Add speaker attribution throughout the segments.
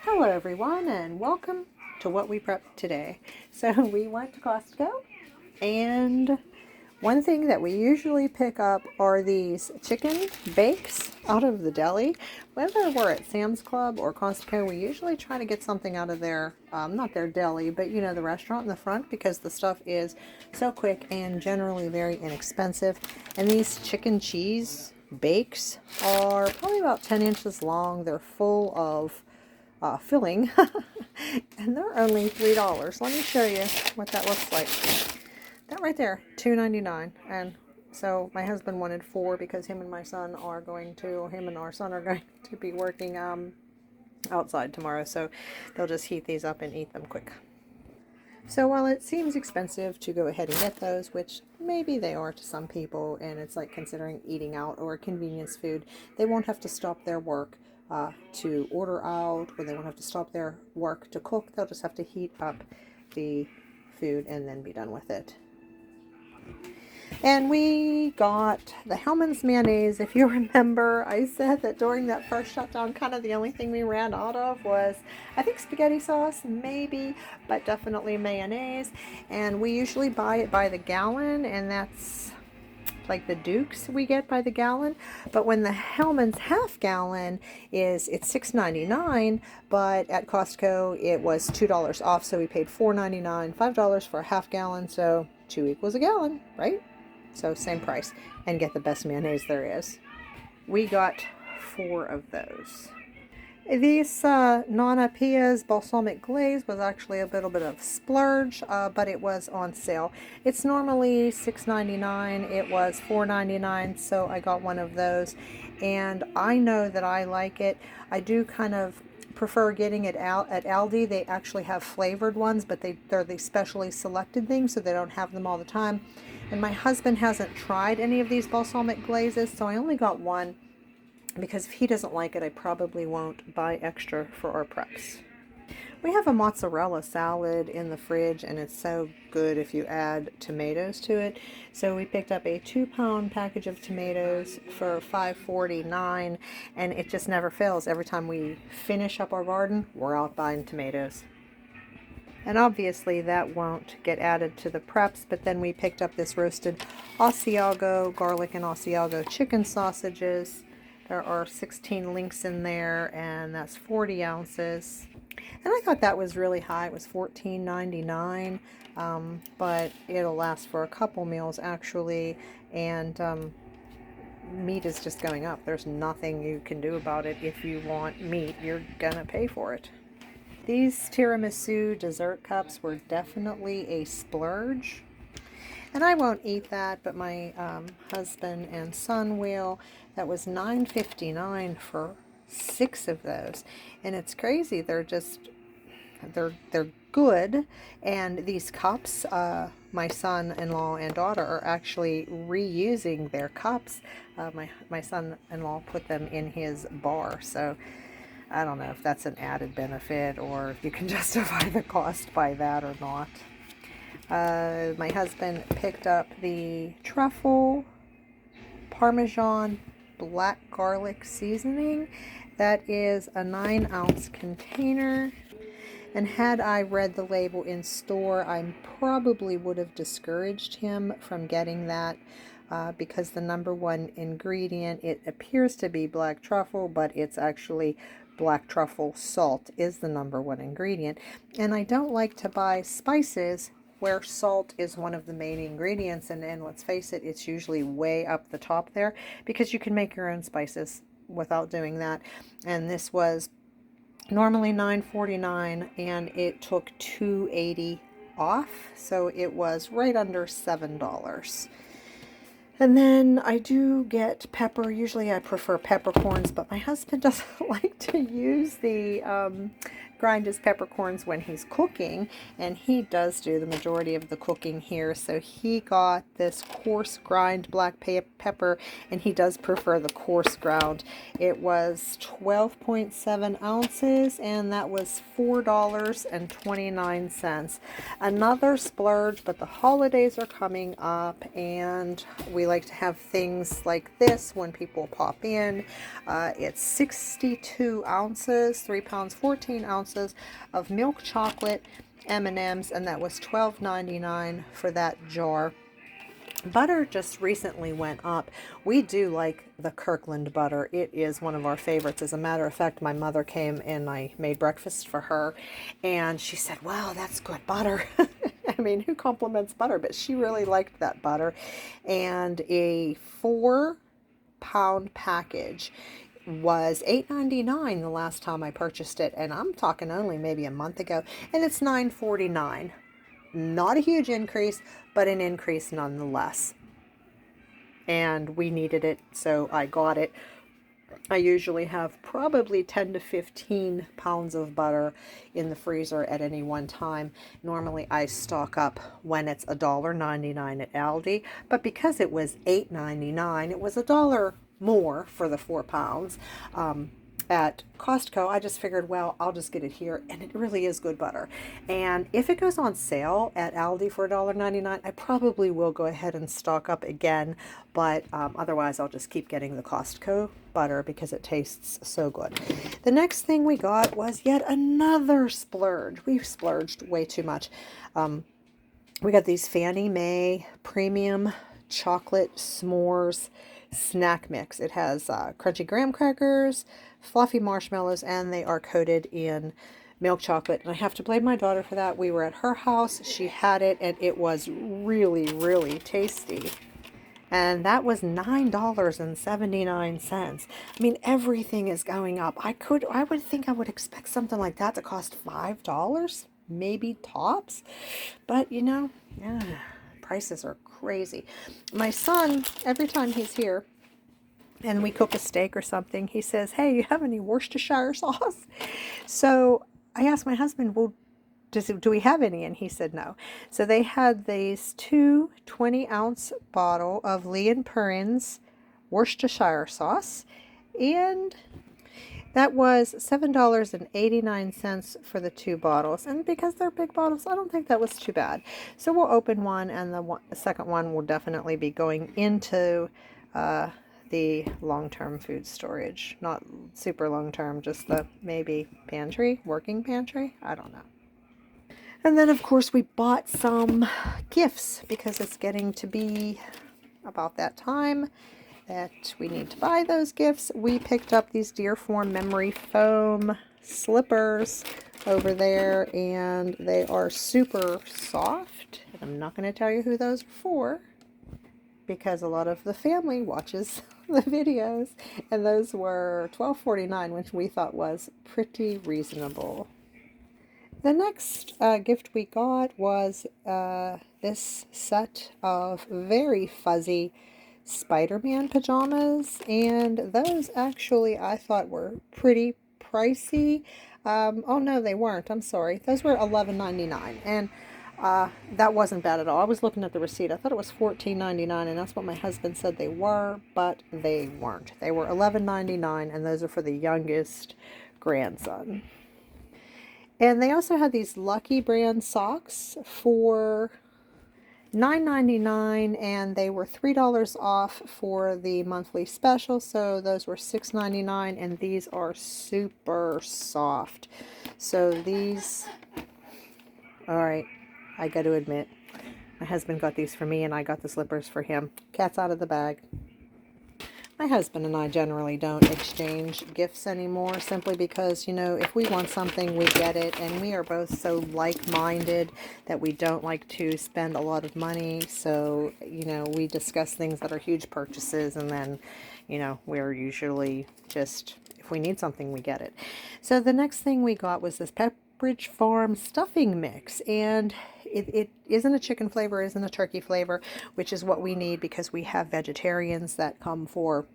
Speaker 1: Hello everyone and welcome to what we prepped today. So we went to Costco, and one thing that we usually pick up are these chicken bakes out of the deli. Whether we're at Sam's Club or Costco, we usually try to get something out of their, not their deli, but you know, the restaurant in the front, because the stuff is so quick and generally very inexpensive. And these chicken cheese bakes are probably about 10 inches long. They're full of filling, and they're only $3. Let me show you what that looks like. That right there, $2.99. And so my husband wanted 4 because him and our son are going to be working outside tomorrow, so they'll just heat these up and eat them quick. So while it seems expensive to go ahead and get those, which maybe they are to some people, and it's like considering eating out or convenience food, they won't have to stop their work to order out, or they won't have to stop their work to cook. They'll just have to heat up the food and then be done with it. And we got the Hellmann's mayonnaise. If you remember, I said that during that first shutdown, kind of the only thing we ran out of was, I think, spaghetti sauce, maybe, but definitely mayonnaise. And we usually buy it by the gallon, and that's like the Dukes we get by the gallon. But when the Hellmann's half gallon it's $6.99, but at Costco it was $2 off, so we paid $4.99, $5 for a half gallon, so 2 equals a gallon, right? So same price, and get the best mayonnaise there is. We got 4 of those. These Nana Pia's Balsamic Glaze was actually a little bit of splurge, but it was on sale. It's normally $6.99. It was $4.99, so I got one of those. And I know that I like it. I do kind of prefer getting it out at Aldi. They actually have flavored ones, but they're the specially selected things, so they don't have them all the time. And my husband hasn't tried any of these balsamic glazes, so I only got one, because if he doesn't like it, I probably won't buy extra for our preps. We have a mozzarella salad in the fridge, and it's so good if you add tomatoes to it. So we picked up a 2-pound package of tomatoes for $5.49, and it just never fails. Every time we finish up our garden, we're out buying tomatoes. And obviously that won't get added to the preps, but then we picked up this roasted Asiago garlic and Asiago chicken sausages. There are 16 links in there, and that's 40 ounces. And I thought that was really high. It was $14.99, but it'll last for a couple meals actually, and meat is just going up. There's nothing you can do about it. If you want meat, you're gonna pay for it. These tiramisu dessert cups were definitely a splurge. And I won't eat that, but my husband and son will. That was $9.59 for 6 of those. And it's crazy. They're good. And these cups, my son-in-law and daughter are actually reusing their cups. My son-in-law put them in his bar. So I don't know if that's an added benefit, or if you can justify the cost by that or not. My husband picked up the Truffle Parmesan black garlic seasoning. That is a 9-ounce container. And had I read the label in store, I probably would have discouraged him from getting that, because the number one ingredient, it appears to be black truffle, but it's actually black truffle salt is the number one ingredient. And I don't like to buy spices where salt is one of the main ingredients, and let's face it, it's usually way up the top there, because you can make your own spices without doing that. And this was normally $9.49, and it took $2.80 off, so it was right under $7. And then I do get pepper. Usually I prefer peppercorns, but my husband doesn't like to use the grind his peppercorns when he's cooking, and he does do the majority of the cooking here. So he got this coarse grind black pepper, and he does prefer the coarse ground. It was 12.7 ounces, and that was $4.29. Another splurge, but the holidays are coming up, and we like to have things like this when people pop in. It's 62 ounces, 3 pounds, 14 ounces of milk chocolate M&Ms, and that was $12.99 for that jar. Butter just recently went up. We do like the Kirkland butter. It is one of our favorites. As a matter of fact, my mother came and I made breakfast for her, and she said, wow, that's good butter. I mean, who compliments butter? But she really liked that butter. And a 4-pound package was $8.99 the last time I purchased it, and I'm talking only maybe a month ago, and it's $9.49. Not a huge increase, but an increase nonetheless. And we needed it, so I got it. I usually have probably 10 to 15 pounds of butter in the freezer at any one time. Normally I stock up when it's $1.99 at Aldi, but because it was $8.99, it was $1 more for the 4 pounds. At Costco, I just figured, well, I'll just get it here, and it really is good butter. And if it goes on sale at Aldi for $1.99, I probably will go ahead and stock up again, but otherwise I'll just keep getting the Costco butter because it tastes so good. The next thing we got was yet another splurge. We've splurged way too much. We got these Fannie Mae premium chocolate s'mores snack mix. It has crunchy graham crackers, fluffy marshmallows, and they are coated in milk chocolate. And I have to blame my daughter for that. We were at her house, she had it, and it was really, really tasty. And that was $9.79. I mean, everything is going up. I would think I would expect something like that to cost $5, maybe tops. But you know, yeah, prices are crazy. My son, every time he's here and we cook a steak or something, he says, hey, you have any Worcestershire sauce? So I asked my husband, well, do we have any? And he said no. So they had these two 20-ounce bottle of Lee & Perrins Worcestershire sauce, and that was $7.89 for the 2 bottles. And because they're big bottles, I don't think that was too bad. So we'll open one, and the second one will definitely be going into the long-term food storage. Not super long-term, just the maybe pantry, working pantry. I don't know. And then, of course, we bought some gifts because it's getting to be about that time that we need to buy those gifts. We picked up these Dearform memory foam slippers over there, and they are super soft. And I'm not going to tell you who those are for because a lot of the family watches the videos, and those were $12.49, which we thought was pretty reasonable. The next gift we got was this set of very fuzzy Spider-Man pajamas, and those actually I thought were pretty pricey. Oh no, they weren't. I'm sorry. Those were $11.99, and that wasn't bad at all. I was looking at the receipt. I thought it was $14.99, and that's what my husband said they were, but they weren't. They were $11.99, and those are for the youngest grandson. And they also had these Lucky brand socks for $9.99, and they were $3 off for the monthly special, so those were $6.99, and these are super soft. So these, all right, I got to admit, my husband got these for me, and I got the slippers for him. Cat's out of the bag. My husband and I generally don't exchange gifts anymore, simply because, you know, if we want something, we get it, and we are both so like-minded that we don't like to spend a lot of money. So, you know, we discuss things that are huge purchases, and then, you know, we're usually just, if we need something, we get it. So the next thing we got was this Pepperidge Farm stuffing mix, and it isn't a chicken flavor, isn't a turkey flavor, which is what we need because we have vegetarians that come for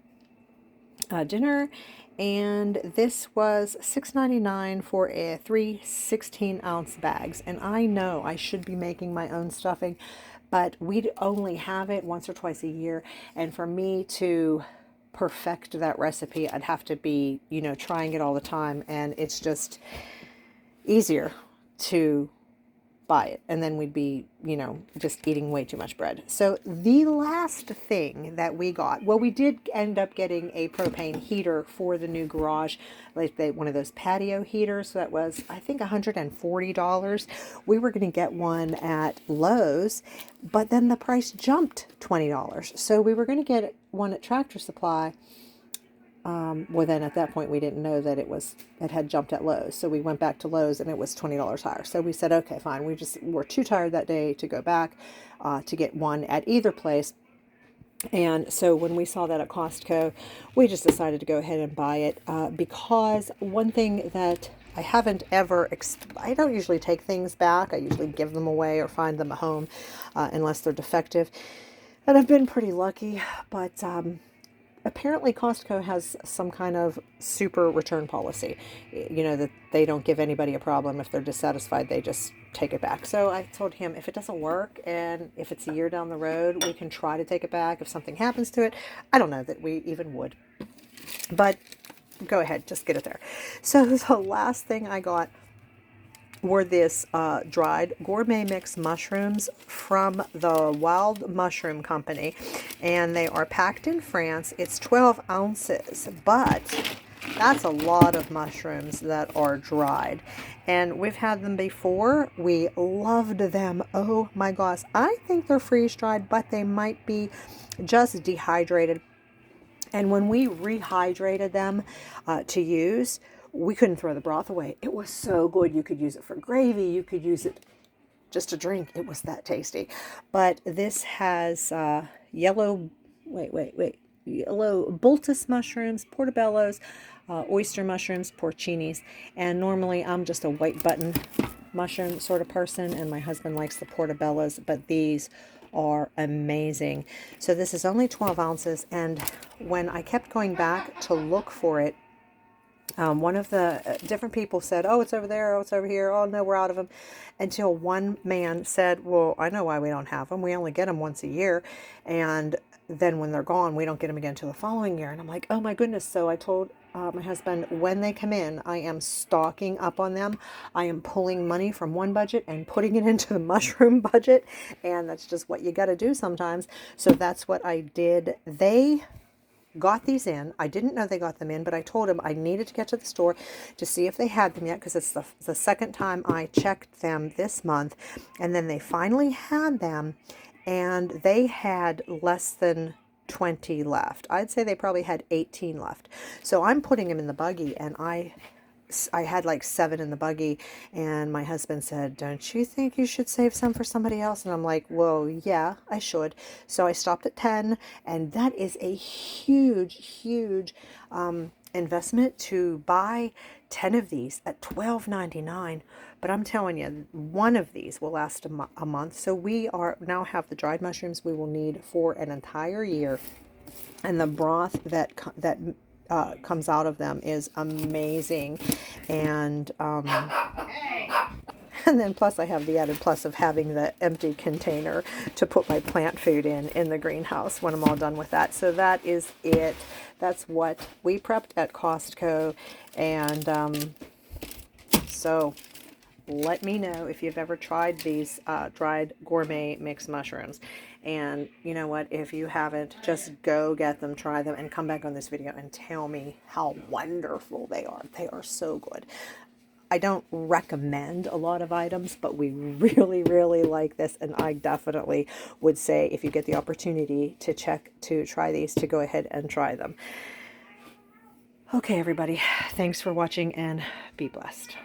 Speaker 1: dinner, and this was $6.99 for a 3 16-ounce bags. And I know I should be making my own stuffing, but we only have it once or twice a year, and for me to perfect that recipe, I'd have to be, trying it all the time, and it's just easier to buy it, and then we'd be, just eating way too much bread. So the last thing that we got, well, we did end up getting a propane heater for the new garage, like one of those patio heaters. So that was, I think, $140. We were going to get one at Lowe's, but then the price jumped $20. So we were going to get one at Tractor Supply. Well, then at that point we didn't know that it had jumped at Lowe's. So we went back to Lowe's and it was $20 higher. So we said, okay, fine. We were too tired that day to go back to get one at either place. And so when we saw that at Costco, we just decided to go ahead and buy it because one thing that I haven't ever, I don't usually take things back. I usually give them away or find them at home unless they're defective. And I've been pretty lucky, but apparently Costco has some kind of super return policy, that they don't give anybody a problem. If they're dissatisfied, they just take it back. So I told him, if it doesn't work and if it's a year down the road, we can try to take it back. If something happens to it, I don't know that we even would, but go ahead, just get it there. So the last thing I got were this dried gourmet mix mushrooms from the Wild Mushroom Company, and they are packed in France. It's 12 ounces, but that's a lot of mushrooms that are dried, and we've had them before. We loved them. Oh my gosh, I think they're freeze dried, but they might be just dehydrated. And when we rehydrated them to use, we couldn't throw the broth away. It was so good. You could use it for gravy. You could use it just to drink. It was that tasty. But this has yellow bulbous mushrooms, portobellos, oyster mushrooms, porcinis. And normally I'm just a white button mushroom sort of person, and my husband likes the portobellos, but these are amazing. So this is only 12 ounces. And when I kept going back to look for it, one of the different people said, oh, it's over there, oh, it's over here, oh, no, we're out of them. Until one man said, well, I know why we don't have them. We only get them once a year. And then when they're gone, we don't get them again until the following year. And I'm like, oh, my goodness. So I told my husband, when they come in, I am stocking up on them. I am pulling money from one budget and putting it into the mushroom budget. And that's just what you got to do sometimes. So that's what I did. They got these in. I didn't know they got them in, but I told him I needed to get to the store to see if they had them yet, because it's the second time I checked them this month. And then they finally had them, and they had less than 20 left. I'd say they probably had 18 left. So I'm putting them in the buggy, and I had like 7 in the buggy, and my husband said, don't you think you should save some for somebody else? And I'm like, well, yeah, I should. So I stopped at 10, and that is a huge investment to buy 10 of these at $12.99. But I'm telling you, one of these will last a month. So we now have the dried mushrooms we will need for an entire year, and the broth that comes out of them is amazing. And and then plus I have the added plus of having the empty container to put my plant food in the greenhouse when I'm all done with that. So that is it. That's what we prepped at Costco. And so let me know if you've ever tried these dried gourmet mixed mushrooms. And you know what? If you haven't, just go get them, try them, and come back on this video and tell me how wonderful they are. They are so good. I don't recommend a lot of items, but we really like this, and I definitely would say if you get the opportunity to try these, to go ahead and try them. Okay, everybody, thanks for watching, and be blessed.